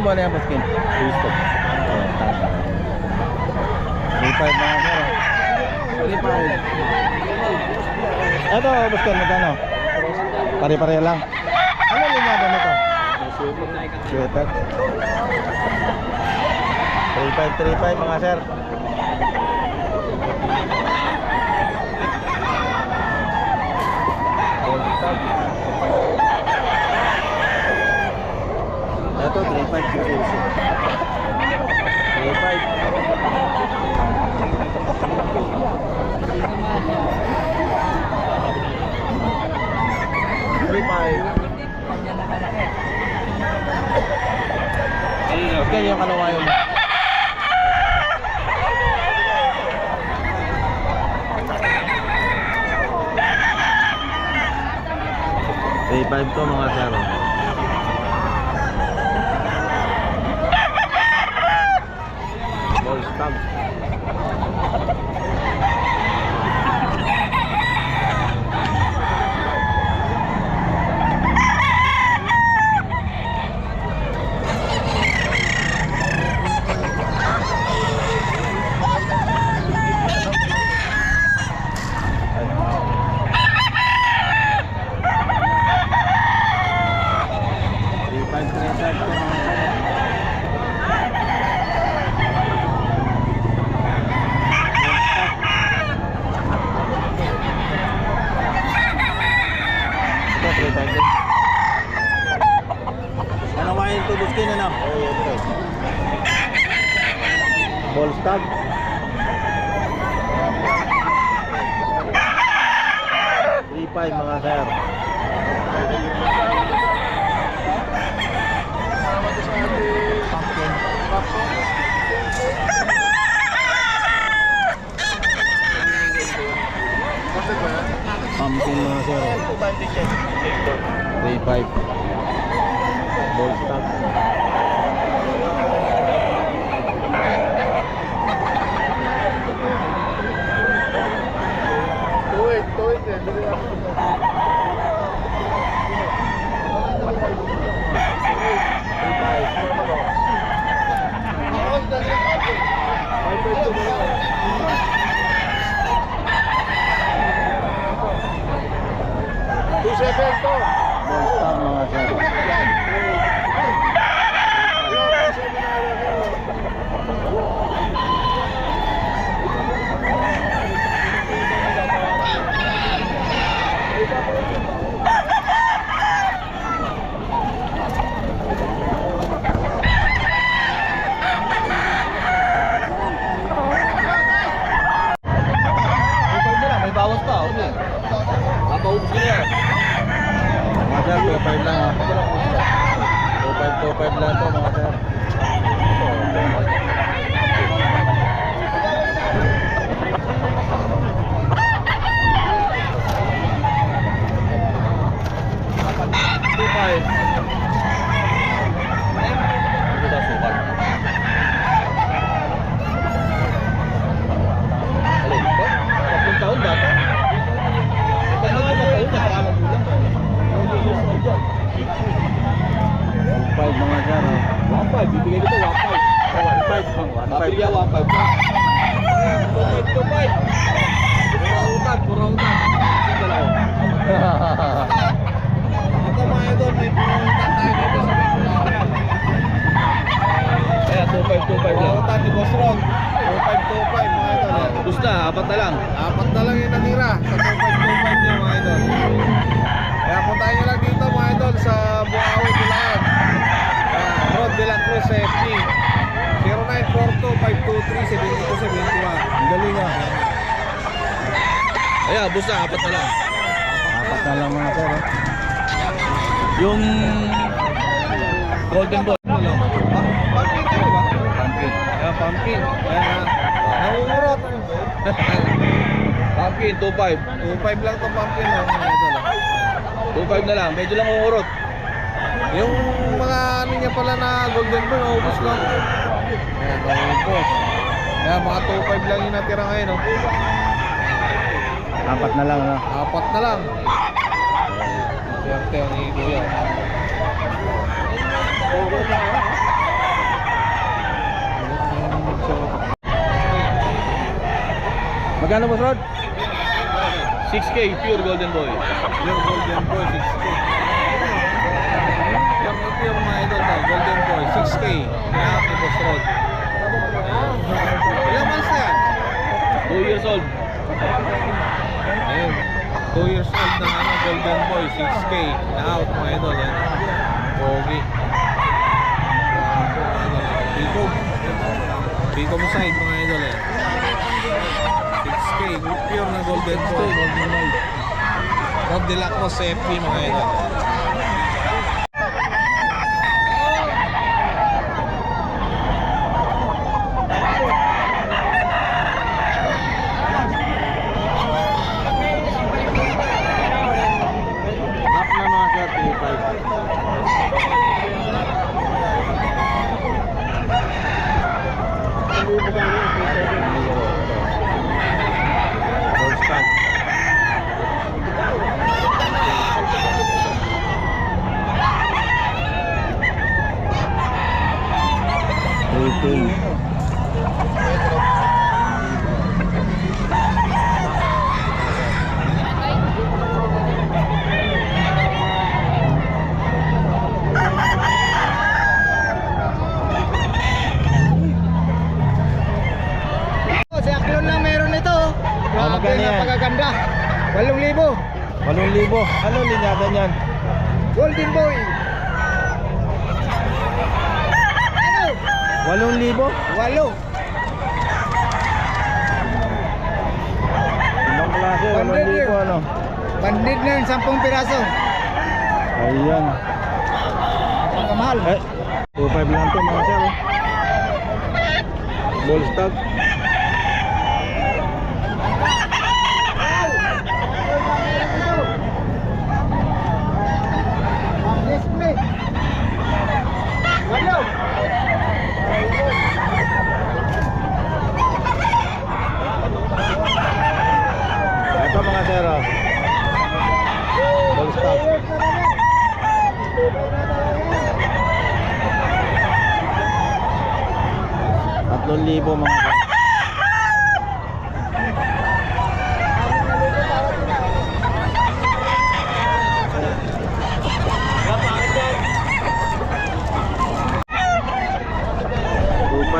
mo na yan, Baskin? Gusto. 3.5 mga sir. 3.5. Ito, Baskin, magkano? Pare-pareho lang. Ano linyado nito? Sweater. 3.5 mga sir. Ito 3.5 siguro. 3.5. Okay, yung kalawayo mo. $3.5 to mga sir. Ball stop. Ball stop. $3.5 mga sir. Pumpkin mga sir. 3.5. Ball stop. Mga sir, 2.5 lang ha. 2.5 lang ito mga sir. Mga sir, 1.5 bibigay dito 1.5. 1.5 ya 1.5. 2.5. Puro utang. Ito mga idol, may puro utang tayo dito sa Bicol. Kaya 2.5 lang. Utang ni Boss Ron. 2.5 mga idol. Gusta, apat na lang. Apat na lang yung natira sa 2.5 niya mga idol. Kaya puntahan nyo lang dito mga idol sa Buawi, Bulacan. Road de la Cruz FP 0942-523-7271. Ang galing nga. Ayan, busa, apat na lang. Apat na lang mga sir. Yung golden ball. Pumpkin ka diba? Pumpkin. Ayan, pumpkin. Ayan, nangungurot. Pumpkin, 2.5. 2.5 lang to pumpkin. 2.5 na lang, medyo lang ungurot. Yung mga ano niya pala na golden ball, naubos lang. Ayan, naubos. Ayan, mga 2.5 lang yung natira ngayon, no? Apat na lang, no? Apat na lang. Swerte ang ni Kuya. Magkano boss Rod? 6K, pure golden boy. Pure golden boy, 6K. Pure mga idol to, golden boy, 6K. Lahat ni Boss Rod. Ilang months na yan? 2 years old. Ayun. 2 years old na ano, golden boy, 6K. Na out mga idol yan. Pogi. Pico. Pico mo side mga idol yan. 6K, pure na golden boy. Rob de la Cruz FP mga idol. Half na mga sir, 18. Si Aklon lang meron ito. Grabe, magkano yan? napakaganda. 8,000. 8,000. Ano linyada niyan? Golden boy. Ano? 8,000? 8. Ibang klase, Banded 8,000 yun. ano? Bandid na yung 10 piraso. Ayan. Pagkamahal. 2,500 lang to mga sir. Ball stock. Display. 8. Ito mga sir. Ball stock. 3,000 mga sir.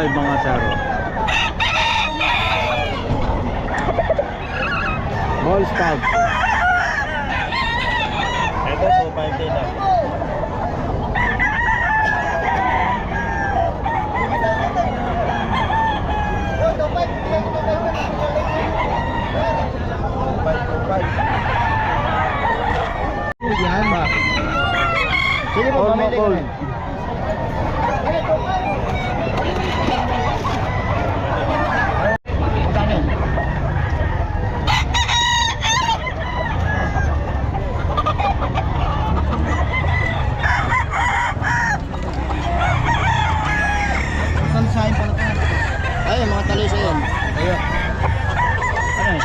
Mga saro. Ball stag. Ito 2,500 din ah. Yan ba? Sige po, All pamili ko gold. na. Tansahin pala ito. Ay, mga talisa yan. Ayun. Ano eh?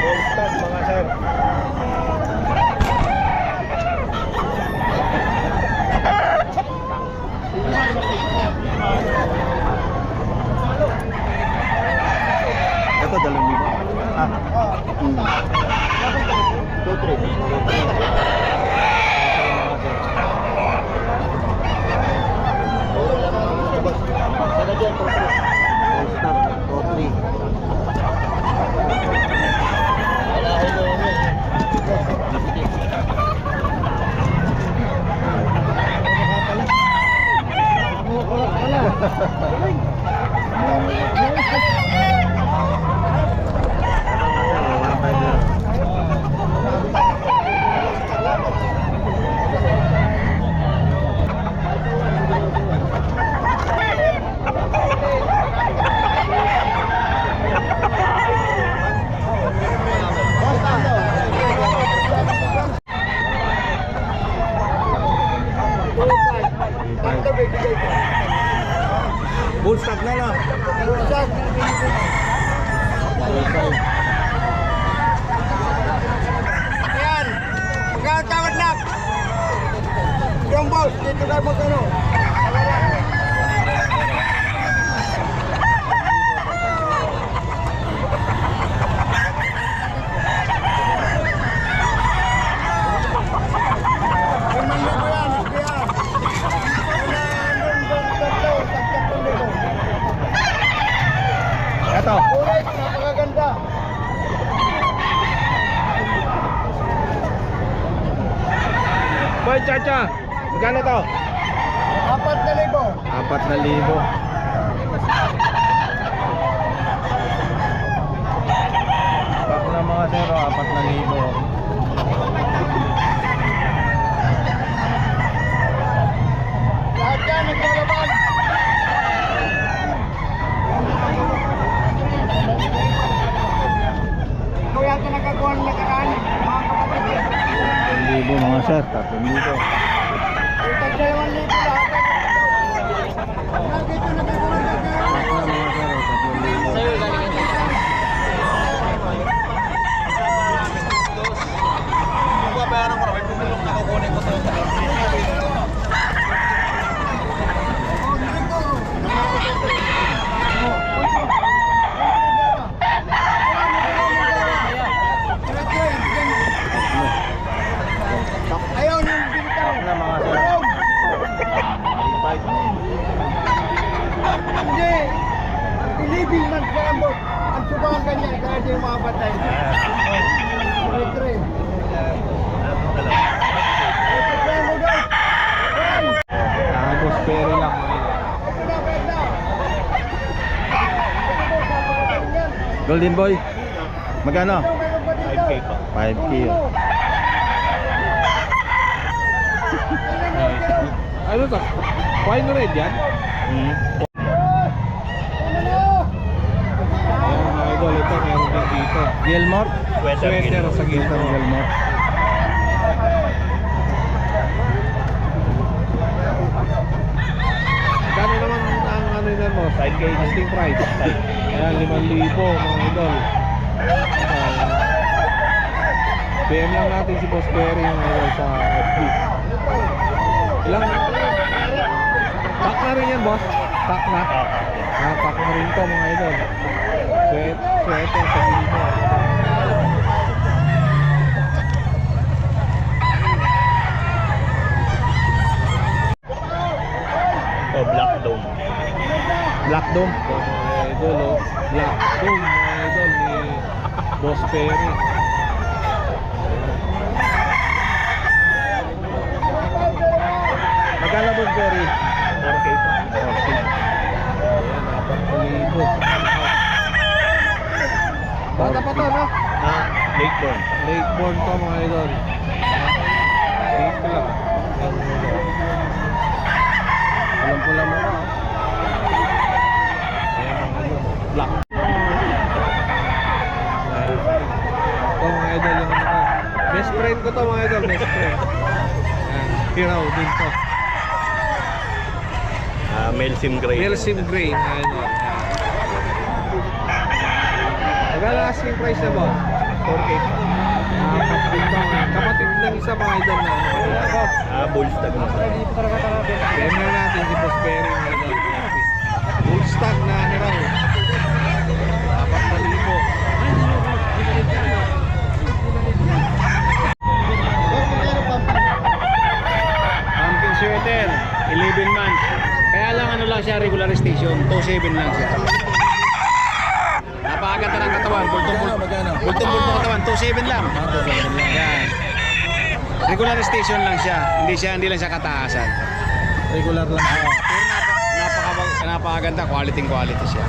Ball stag mga sir. Ito 2,000. Ah. 2,300. Bull stock na lang. Yan. Magkano boss, dito tayo magkano. Ito. Kulay, napakaganda. Boy, Chacha. Magkano to? 4,000. 4,000. Pak na mga sir, 4,000. Lahat yan, naglalaban. Ikaw yata nagkagawa ng nakaraan, mga kapatid. 3,000 mga sir, 3,000. Utang 2,000 lahat. Dito nagkagawa ng nakaraan. Pak na mga sir, 3,000. Babayaran ko na, may bumilong na kukunin ko to. Ayaw yung bintang. Pak na mga sir. Hindi. Ilibing man sa ambot. Ang subahan kanya, kaya di mapatay. Litre. Tapos peri lang. Golden boy. Magkano? 5K pa. 5K. Ano to? Wine red yan? Ayan mga idol, ito meron din dito. Gilmore? Sweater sa gilmore. Gilmore. Gano'n naman ang ano yun mo? 5K asking price. Ayan, 5,000 mga idol. PM lang natin si Boss Berry mga idol sa FB. Ilang? Pack na rin yan, boss? Pack na? Pack na rin to mga idol. Sweater sa gilmore. Black Dome. Black Dome? So, mga idol, oh. Black Dome, mga idol, ni Boss Perry. Magkano Boss Berry? 4K pa. Ayan, 4,000. Bata pa to, no? Late born. Late born to, mga idol. Dito lang. Alam po lang mga. Ayan, mga idol. Black. Ito, mga idol, yung ano ko. Best friend ko to, mga idol. Best friend. Ayan, hiraw din to. Melsim Gray. Melsim Gray, mga idol. Magkano asking price na ba? 4K. Kapatid ng isa, mga idol na ano. Bullstag na. Kaya na natin si Boss Perry, mga idol. Full stock na hiraw. 4,000. Pumpkin sweater, 11 months. Kaya lang ano lang siya, regular station, 2.7 lang siya. Napakaganda ng katawan, bultong-bultong katawan, 2.7 lang. Yan. Regular station lang siya, hindi lang siya kataasan. Regular lang. Pero napakaganda, quality siya.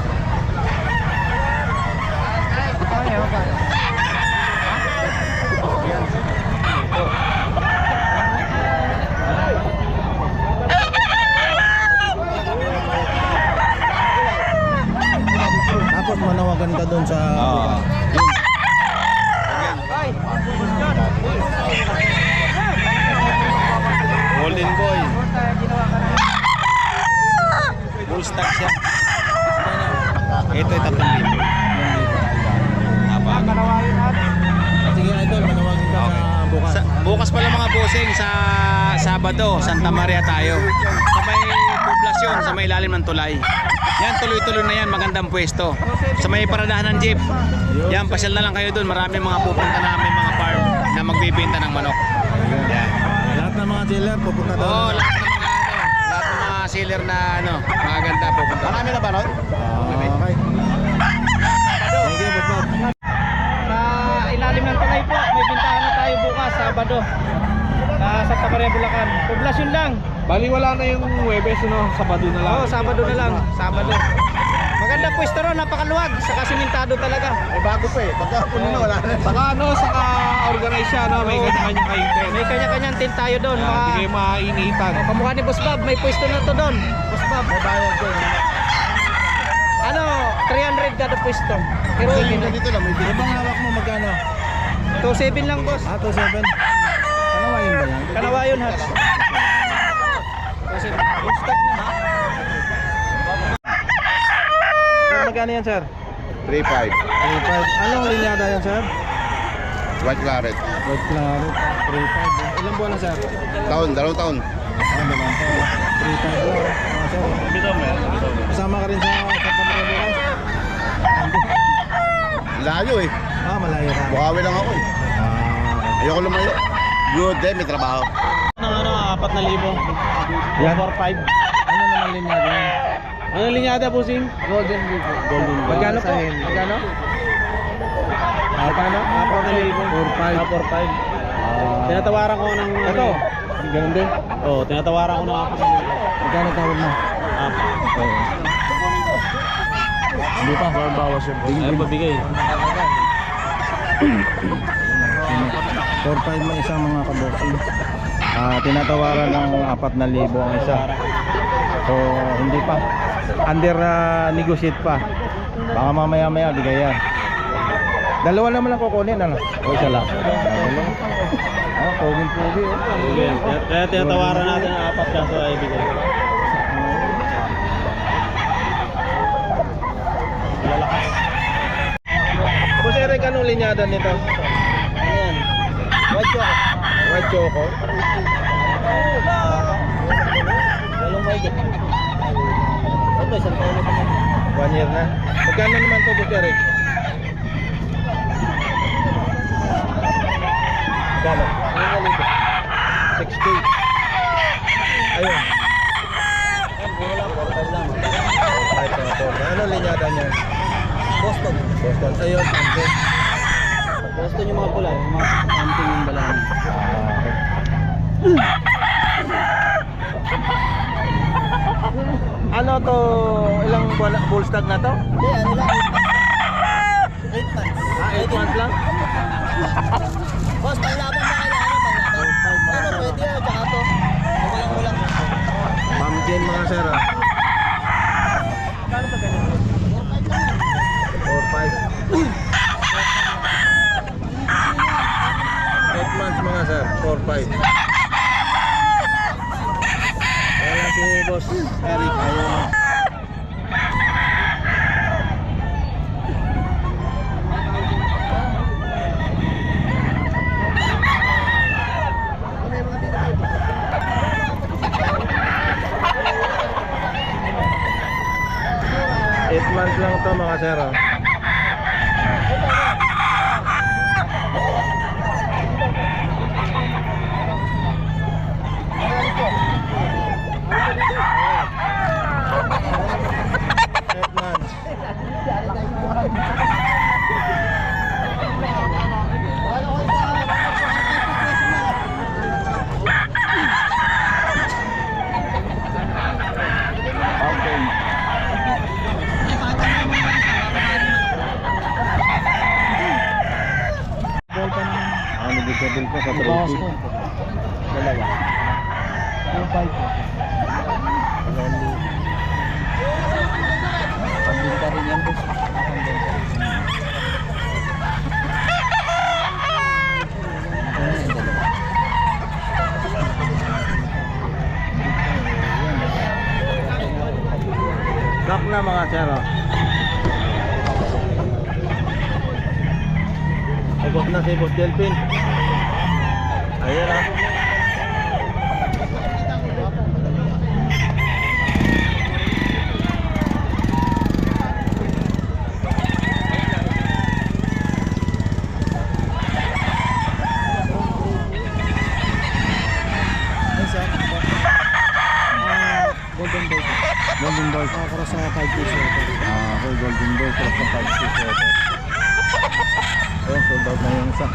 Tapos manawagan ka doon sa Golden Boy. Full stock siya. Ito ay 3,000. Sige idol, manawagan ka sa bukas. Bukas pala mga bossing sa Sabado, Santa Maria tayo. Sa may poblasyon, sa may ilalim ng tulay. Yan, tuloy-tuloy na yan, magandang pwesto. Sa may paradahan ng jeep. Yan, pasyal na lang kayo doon. Marami mga pupunta namin mga farm na magbibenta ng manok. Yan. Lahat ng mga dealer pupunta doon. Oo, lahat ng mga sealer na magaganda pupunta. Marami na ba nun? Okay. Thank you, Boss Bob. Sa ilalim ng tulay po, may bintahan na tayo bukas, Sabado. Sa Santa Maria, Bulacan. Poblasyon lang. Bali wala na yung Huwebes, no? Sabado na lang. Oo, Sabado na lang. Sabado. Maganda pwesto ron, napakaluwag. Saka simentado talaga. Bago pa eh. Pagkapon na wala na. Saka ano, saka organize siya, no? May kanya-kanya kayong tent. May kanya-kanyang tent tayo doon. Hindi kayo mainitan. Kamukha ni Boss Bob, may pwesto na to doon. Boss Bob. May bayad doon. Ano, 300 kada pwesto. Pero Dito lang. May bang hawak mo magkano? 2.7 lang, boss. 2.7. Kanawayan ba yan? Kanawayon, ha? 2.7. Full stock na. Magkano yan, sir? 3.5. 3.5. Anong linyada yan, sir? White Claret. White Claret. 3.5. Ilang buwan na, sir? Dalawang taon. Naman po. 3.5 lang. Sir. Kasama ka rin sa Santa Maria bukas? Layo eh. Malayo ka. Bukawi lang ako eh. Ayoko lumayo. Good day, may trabaho. Ano, 4,000. Yan. 4.5. Ano naman linyada yan? Ano linyada, bossing? Golden River. Golden. Magkano po? Magkano? Magkano? 4.5. 4.5. Tinatawaran ko ng... Ito. Ganun din. Oo, tinatawaran ko ng 4,000. Magkano tawag mo? Oo. Hindi pa. Bawas yung Ay, pabigay. 4.5 may isang mga kaboxing. Tinatawaran ng 4,000 ang isa. So hindi pa. Under negotiate pa. Baka mamaya-maya bigay yan. Dalawa naman lang kukunin, ano? O isa lang. Poging-pogi. Kaya tinatawaran natin ng 4 kaso ay bigay. Boss Eric, anong linyada nito? Ayan. White choco. White choco. Walong white. Ito, isang taon na ito. 1 year na. Magkano naman to, Boss Eric? Magkano? 6K. Ayun. Ano linyada niya? Boston. Boston. Ayun, Santos. Boston yung mga pula. Yung mga anting yung balang. Ano to? Ilang buwan full stock na to? Hindi, ano lang. 8 months. 8 months lang? Boss, panglaban ba kailangan? Panglaban? Ano, pwede yan. Tsaka to. Kulang-kulang. Pumpkin mga sir. Kano pa ganun? 4-5. 8 months mga sir. 4-5. Kaya si Boss Eric ayun. Months lang to mga sir. Nagbigabil ko sa 3P. Dalawa. 2.5. Pambinta rin yan, boss. Lock na mga sir. Abot na si Boss Delphin. Ayan ah. Golden Boy. Golden Boy. Para sa 5 piso. Okay, Golden Boy. Cross na 5 piso. Ayan, sold out na yung isa.